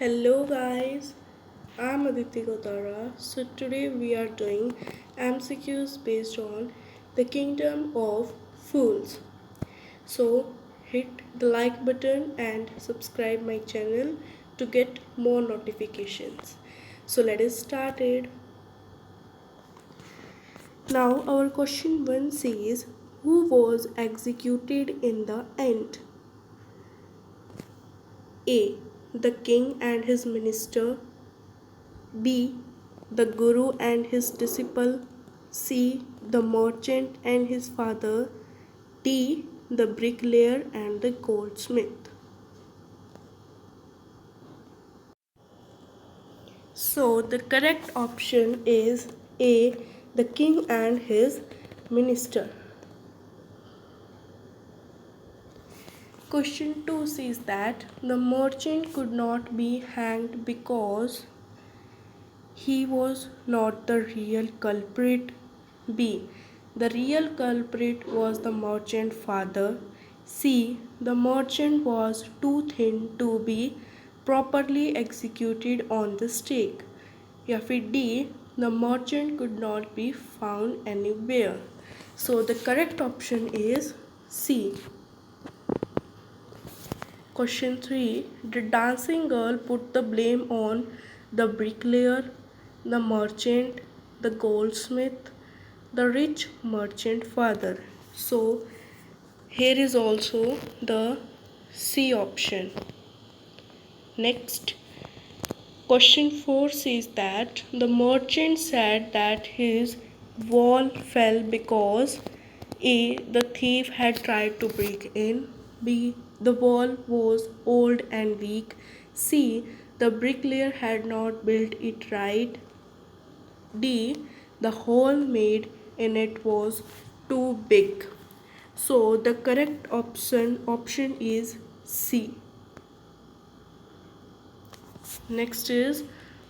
Hello guys, I'm Aditi Gotara. So today we are doing MCQs based on the kingdom of fools. So hit the like button and subscribe my channel to get more notifications. So let us start it. Now our question 1 says who was executed in the end? A. The king and his minister. B. The Guru and his disciple. C. The merchant and his father. D. The bricklayer and the goldsmith. So the correct option is A. The king and his minister. Question 2 says that the merchant could not be hanged because he was not the real culprit. B. The real culprit was the merchant father. C. The merchant was too thin to be properly executed on the stake. या फिर D. The merchant could not be found anywhere. So the correct option is C. Question 3. The dancing girl put the blame on the bricklayer, the merchant, the goldsmith, the rich merchant father. So here is also the C option. Next, question 4 says that the merchant said that his wall fell because A. The thief had tried to break in. B. The wall was old and weak. C. The bricklayer had not built it right. D. The hole made in it was too big. So the correct option is C. Next is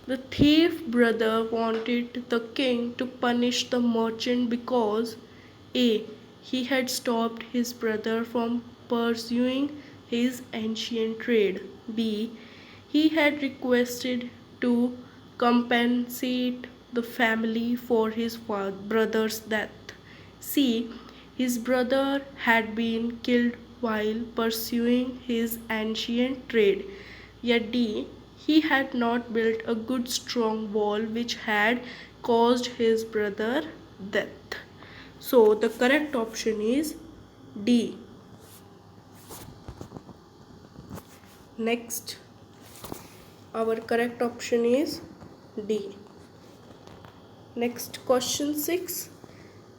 the thief brother wanted the king to punish the merchant because A. He had stopped his brother from pursuing his ancient trade. B. He had requested to compensate the family for his brother's death. C. His brother had been killed while pursuing his ancient trade. Yet D. He had not built a good strong wall which had caused his brother death. So the correct option is D. Next, our correct option is D. Next, question 6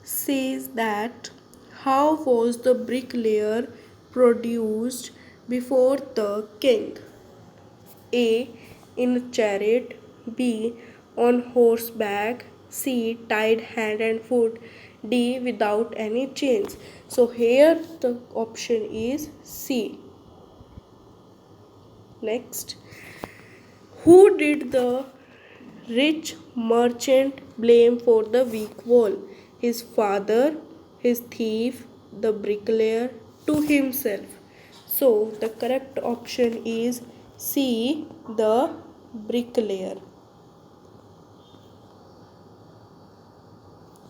says that how was the bricklayer produced before the king? A. In a chariot. B. On horseback. C. Tied hand and foot. D. Without any chains. So here the option is C. Next, who did the rich merchant blame for the weak wall? His father, his thief, the bricklayer, to himself. So the correct option is C. The bricklayer.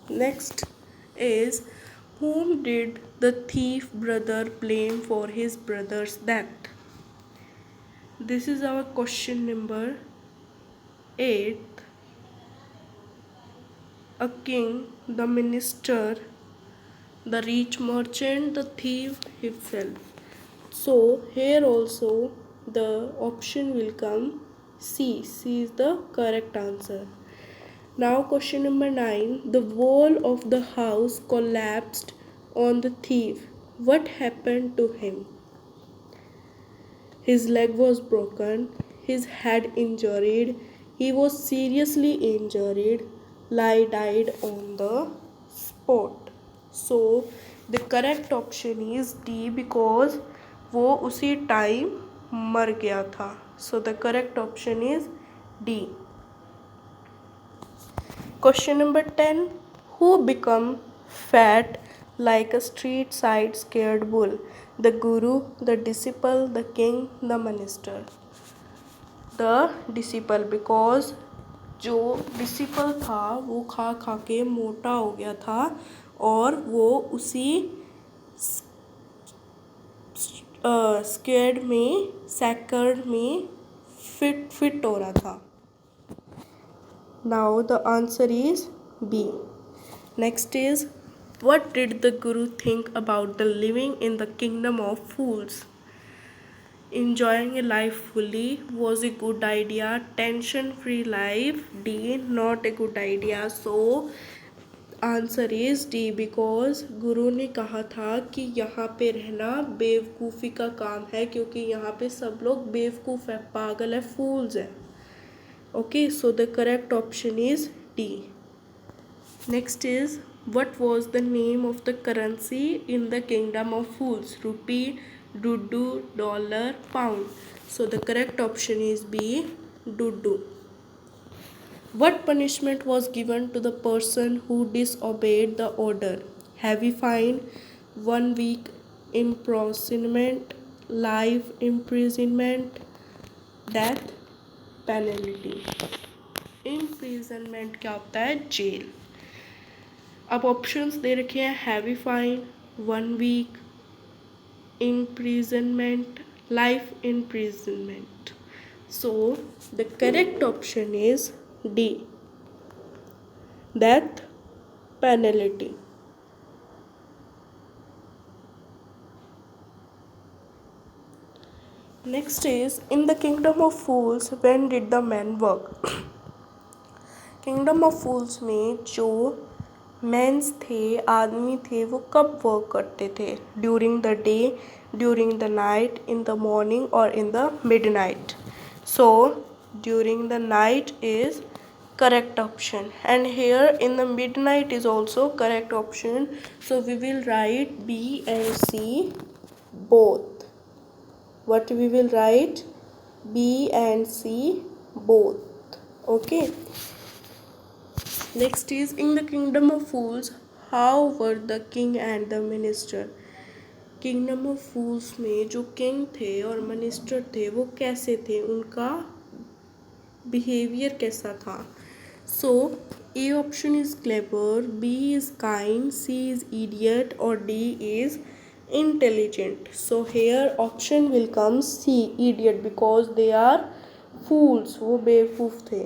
Next is whom did the thief brother blame for his brother's death? This is our question number 8. A king, the minister, the rich merchant, the thief himself. So here also the option will come C. C is the correct answer. Now question number 9. The wall of the house collapsed on the thief. What happened to him? His leg was broken, his head injured, he was seriously injured, lie died on the spot. So the correct option is D because वो उसी time मर गया था. So the correct option is D. Question number 10. Who become fat like a street side scared bull? The guru, the disciple, the king, the minister. The disciple, because जो disciple था वो खा खा के मोटा हो गया था और वो उसी स्क्वेड में सैकर्ड में फिट हो रहा था. Now the answer is B. Next is, what did the Guru think about the living in the kingdom of fools? Enjoying a life fully was a good idea. Tension-free life, D, not a good idea. So answer is D, because गुरु ने कहा था कि यहाँ पे रहना बेवकूफ़ी का काम है, क्योंकि यहाँ पे सब लोग बेवकूफ़ है, पागल है, फूल्स है. Okay, so the correct option is D. Next is, what was the name of the currency in the kingdom of fools? Rupee, dudu, dollar, pound. So the correct option is B, dudu. What punishment was given to the person who disobeyed the order? Heavy fine, 1 week imprisonment, life imprisonment, death penalty. Imprisonment क्या होता है? Jail. अब options दे रखे हैं, heavy fine, 1 week imprisonment, life imprisonment. So the correct option is D, death penalty. Next is, in the kingdom of fools, when did the men work? Kingdom of fools में जो mains थे, आदमी थे, वो कब work करते थे? During the day, during the night, in the morning और in the midnight. So during the night is correct option, and here in the midnight is also correct option. So we will write B and C both. What we will write? B and C both. Okay. Next is, in the kingdom of fools, how were the king and the minister? Kingdom of fools में जो king थे और minister थे वो कैसे थे, उनका behavior कैसा था? So A option is clever, B is kind, C is idiot or D is intelligent. So here option will come C, idiot, because they are fools, वो बेवकूफ थे.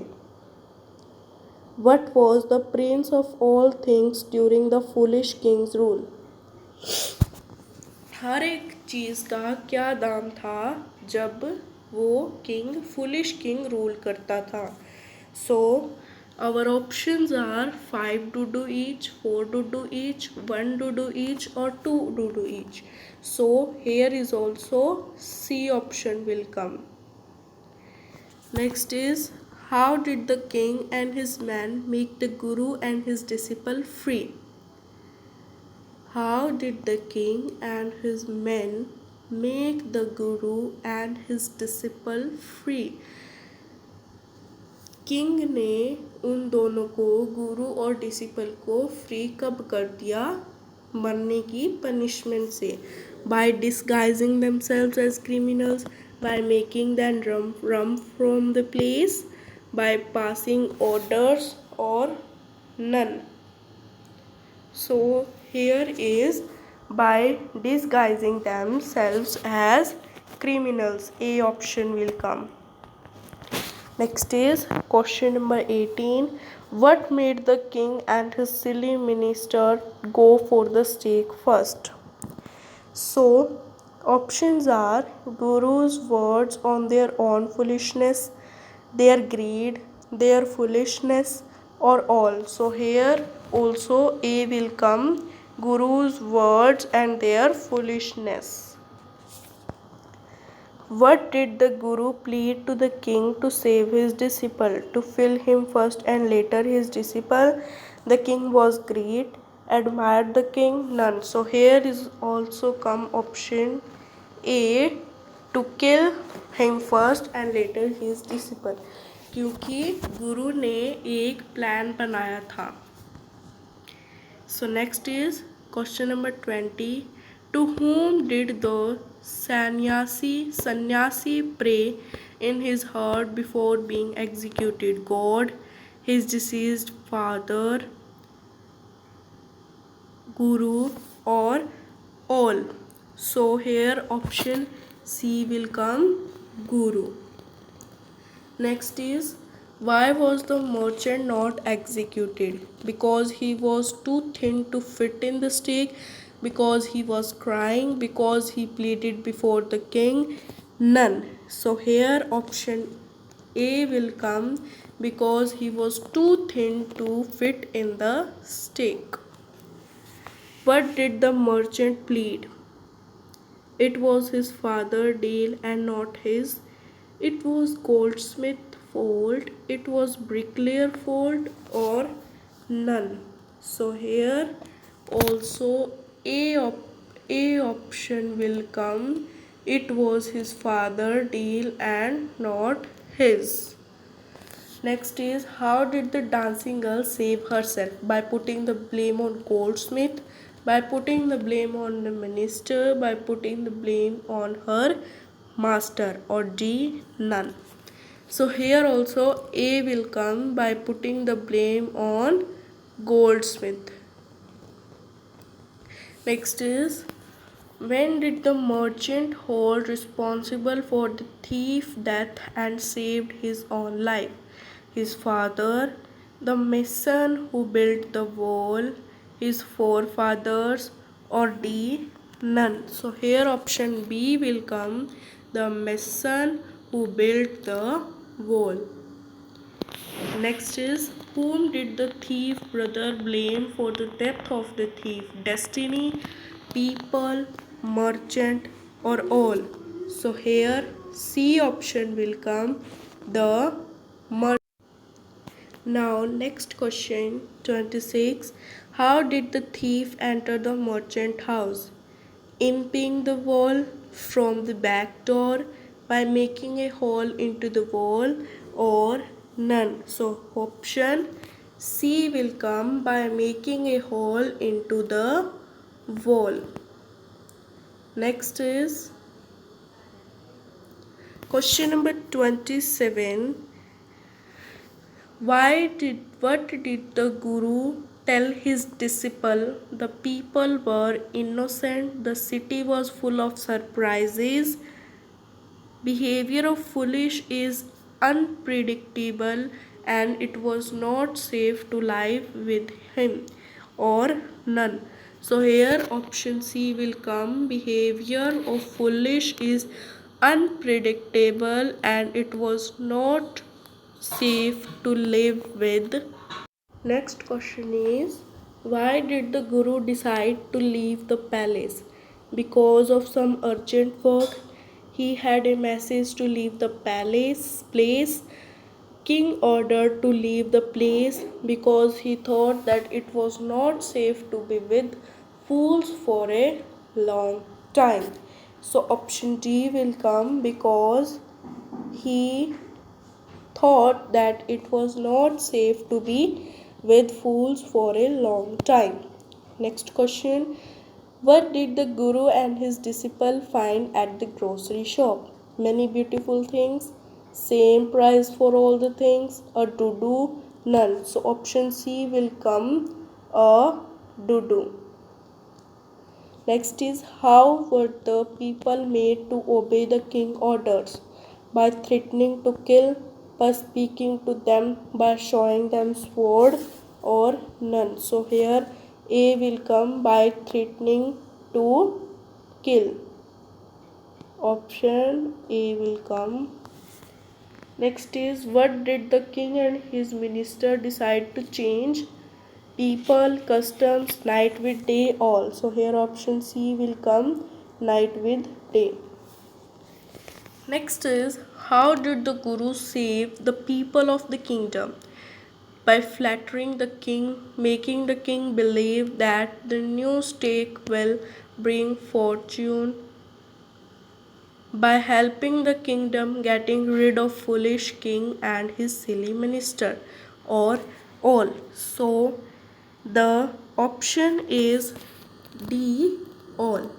What was the prince of all things during the foolish king's rule? हर एक चीज़ का क्या दाम था जब वो किंग, फुलिश किंग रूल करता था? So our options are 5 dudu each, 4 dudu each, 1 dudu each or 2 dudu each. So here is also C option will come. Next is, how did the king and his men make the guru and his disciple free? How did the king and his men make the guru and his disciple free? King ने उन दोनों को, गुरु और disciple को, free कब कर दिया? मरने की पनिशमेंट से. By disguising themselves as criminals, by making them run from the place, by passing orders or none. So here is by disguising themselves as criminals. A option will come. Next is question number 18. What made the king and his silly minister go for the stake first? So options are Guru's words on their own foolishness, their greed, their foolishness, or all. So here also A will come, Guru's words and their foolishness. What did the Guru plead to the king to save his disciple? To fill him first and later his disciple? The king was great. Admired the king? None. So here is also come option A, to kill him first and later his disciple. क्योंकि गुरु ने एक plan बनाया था. So next is question number 20. To whom did the sannyasi pray in his heart before being executed? God, his deceased father, Guru, or all? So here option C will come, Guru. Next is, why was the merchant not executed? Because he was too thin to fit in the stake, because he was crying, because he pleaded before the king? None. So here option A will come, because he was too thin to fit in the stake. What did the merchant plead? It was his father deal and not his. It was goldsmith fault, it was bricklayer fault, or none. So here also A option will come. It was his father deal and not his. Next is, how did the dancing girl save herself? By putting the blame on Goldsmith, by putting the blame on the minister, by putting the blame on her master, or D, none. So here also A will come, by putting the blame on Goldsmith. Next is, when did the merchant hold responsible for the thief's death and saved his own life? His father, the mason who built the wall, his forefathers, or D, none. So here option B will come, the mason who built the wall. Next is, whom did the thief brother blame for the death of the thief? Destiny, people, merchant, or all? So here C option will come, the merchant. Now next question 26. How did the thief enter the merchant house? Imping the wall from the back door, by making a hole into the wall, or none. So option C will come, by making a hole into the wall. Next is question number 27. What did the Guru tell his disciple? The people were innocent, the city was full of surprises, behavior of foolish is unpredictable, and it was not safe to live with him, or none. So here option C will come, behavior of foolish is unpredictable and it was not safe to live with. Next question is, why did the Guru decide to leave the palace? Because of some urgent work. He had a message to leave the place. King ordered to leave the place because he thought that it was not safe to be with fools for a long time. So option D will come, because he thought that it was not safe to be with fools for a long time. Next question. What did the Guru and his disciple find at the grocery shop? Many beautiful things, same price for all the things, a do, none. So option C will come, a do. Next is, how were the people made to obey the king orders? By threatening to kill, by speaking to them, by showing them sword, or none. So here A will come, by threatening to kill. Option A will come. Next is, what did the king and his minister decide to change? People, customs, night with day, all. So here option C will come, night with day. Next is, how did the Guru save the people of the kingdom? By flattering the king, making the king believe that the new stake will bring fortune, by helping the kingdom getting rid of foolish king and his silly minister, or all. So the option is D, all.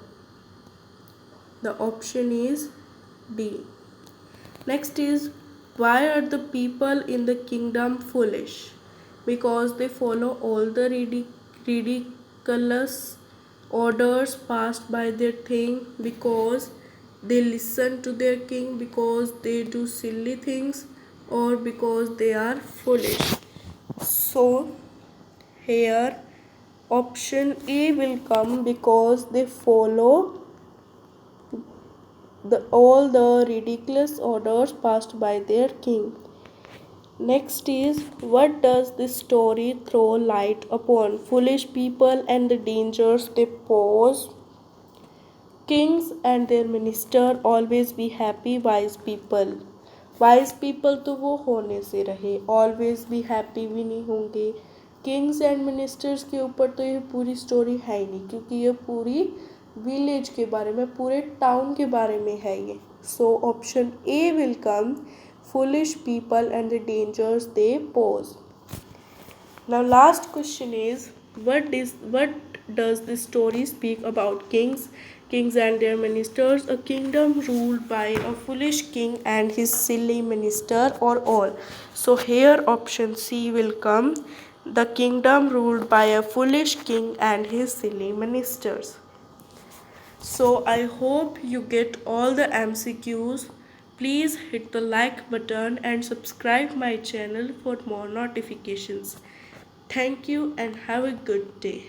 The option is D. Next is, why are the people in the kingdom foolish? Because they follow all the ridiculous orders passed by their king, because they listen to their king, because they do silly things, or because they are foolish. So here option A will come, because they follow all the ridiculous orders passed by their king. Next is, what does this story throw light upon? Foolish people and the dangers they pose. Kings and their minister always be happy. Wise people, wise people तो वो होने से रहे, always भी happy भी नहीं होंगे. Kings and ministers के ऊपर तो ये पूरी स्टोरी है ही नहीं, क्योंकि ये पूरी विलेज के बारे में, पूरे टाउन के बारे में है ये. So option A will come, foolish people and the dangers they pose. Now last question is, what does this story speak about kings? Kings and their ministers, a kingdom ruled by a foolish king and his silly minister, or all. So here option C will come, the kingdom ruled by a foolish king and his silly ministers. So I hope you get all the MCQs. Please hit the like button and subscribe my channel for more notifications. Thank you and have a good day.